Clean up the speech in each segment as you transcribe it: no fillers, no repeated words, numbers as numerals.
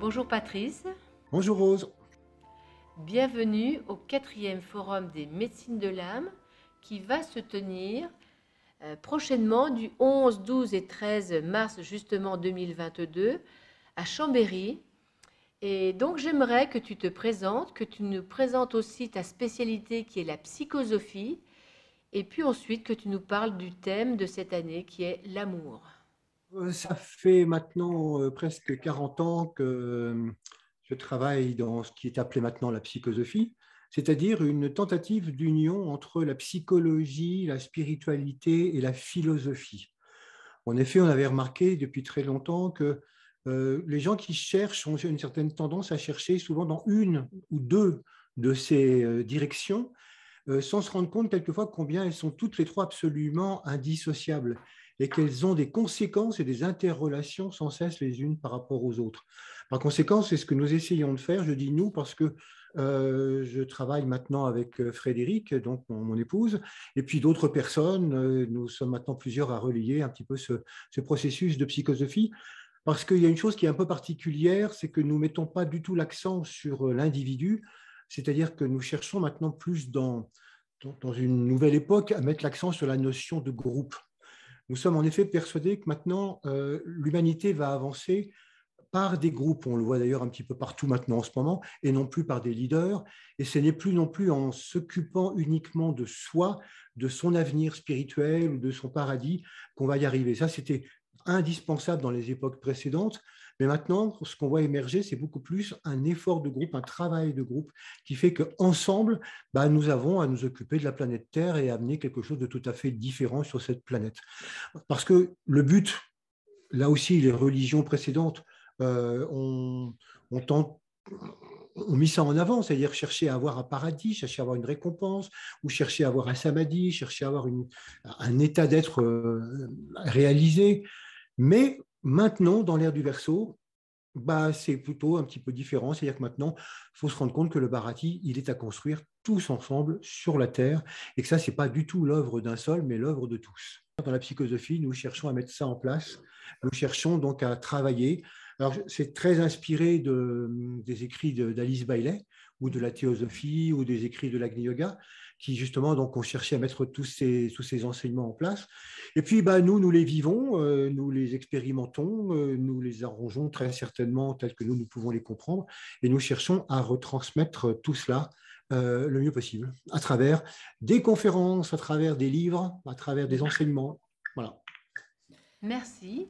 Bonjour Patrice, Bonjour Rose. bienvenue au 4e Forum des médecines de l'âme qui va se tenir prochainement du 11, 12 et 13 mars justement 2022 à Chambéry. Et donc j'aimerais que tu te présentes, que tu nous présentes aussi ta spécialité qui est la psychosophie et puis ensuite que tu nous parles du thème de cette année qui est l'amour. Ça fait maintenant presque 40 ans que je travaille dans ce qui est appelé maintenant la psychosophie, c'est-à-dire une tentative d'union entre la psychologie, la spiritualité et la philosophie. En effet, on avait remarqué depuis très longtemps que les gens qui cherchent ont une certaine tendance à chercher souvent dans une ou deux de ces directions sans se rendre compte quelquefois combien elles sont toutes les trois absolument indissociables et qu'elles ont des conséquences et des interrelations sans cesse les unes par rapport aux autres. Par conséquent, c'est ce que nous essayons de faire. Je dis nous parce que je travaille maintenant avec Frédéric, donc mon épouse, et puis d'autres personnes. Nous sommes maintenant plusieurs à relayer un petit peu ce processus de psychosophie. Parce qu'il y a une chose qui est un peu particulière, c'est que nous ne mettons pas du tout l'accent sur l'individu, c'est-à-dire que nous cherchons maintenant plus dans une nouvelle époque à mettre l'accent sur la notion de groupe. Nous sommes en effet persuadés que maintenant, l'humanité va avancer par des groupes, on le voit d'ailleurs un petit peu partout maintenant en ce moment, et non plus par des leaders. Et ce n'est plus non plus en s'occupant uniquement de soi, de son avenir spirituel ou de son paradis qu'on va y arriver. Ça, c'était indispensable dans les époques précédentes. Mais maintenant, ce qu'on voit émerger, c'est beaucoup plus un effort de groupe, un travail de groupe qui fait qu'ensemble, nous avons à nous occuper de la planète Terre et à amener quelque chose de tout à fait différent sur cette planète. Parce que le but, là aussi, les religions précédentes ont, ont, ont mis ça en avant, c'est-à-dire chercher à avoir un paradis, chercher à avoir une récompense, ou chercher à avoir un samadhi, chercher à avoir un état d'être réalisé. Mais maintenant, dans l'ère du Verseau, c'est plutôt un petit peu différent. C'est-à-dire que maintenant, il faut se rendre compte que le Bharati, il est à construire tous ensemble sur la Terre et que ça, ce n'est pas du tout l'œuvre d'un seul, mais l'œuvre de tous. Dans la psychosophie, nous cherchons à mettre ça en place. Nous cherchons donc à travailler. Alors, c'est très inspiré des écrits d'Alice Bailey ou de la théosophie ou des écrits de l'Agni Yoga qui, justement, donc, ont cherché à mettre tous ces enseignements en place. Et puis, nous les vivons, nous les expérimentons, nous les arrangeons très certainement tels que nous pouvons les comprendre, et nous cherchons à retransmettre tout cela le mieux possible, à travers des conférences, à travers des livres, à travers des enseignements. Voilà. Merci.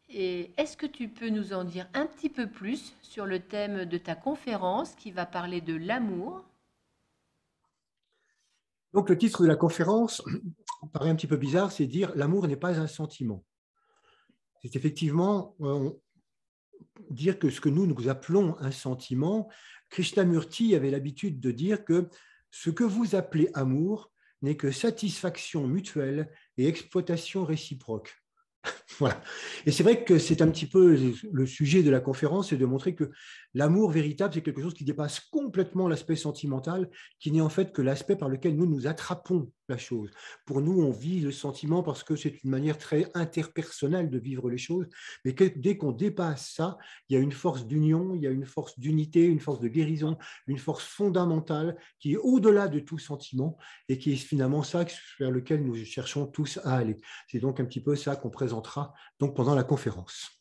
Et est-ce que tu peux nous en dire un petit peu plus sur le thème de ta conférence qui va parler de l'amour? Donc, le titre de la conférence paraît un petit peu bizarre, c'est dire l'amour n'est pas un sentiment. C'est effectivement dire que ce que nous appelons un sentiment, Krishnamurti avait l'habitude de dire que ce que vous appelez amour n'est que satisfaction mutuelle et exploitation réciproque. Voilà. Et c'est vrai que c'est un petit peu le sujet de la conférence, c'est de montrer que l'amour véritable, c'est quelque chose qui dépasse complètement l'aspect sentimental, qui n'est en fait que l'aspect par lequel nous attrapons la chose. Pour nous, on vit le sentiment parce que c'est une manière très interpersonnelle de vivre les choses, mais dès qu'on dépasse ça, il y a une force d'union, il y a une force d'unité, une force de guérison, une force fondamentale qui est au-delà de tout sentiment et qui est finalement ça vers lequel nous cherchons tous à aller. C'est donc un petit peu ça qu'on présentera donc pendant la conférence.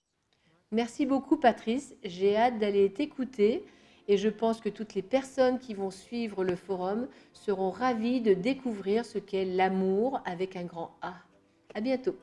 Merci beaucoup Patrice, j'ai hâte d'aller t'écouter et je pense que toutes les personnes qui vont suivre le forum seront ravies de découvrir ce qu'est l'amour avec un grand A. À bientôt.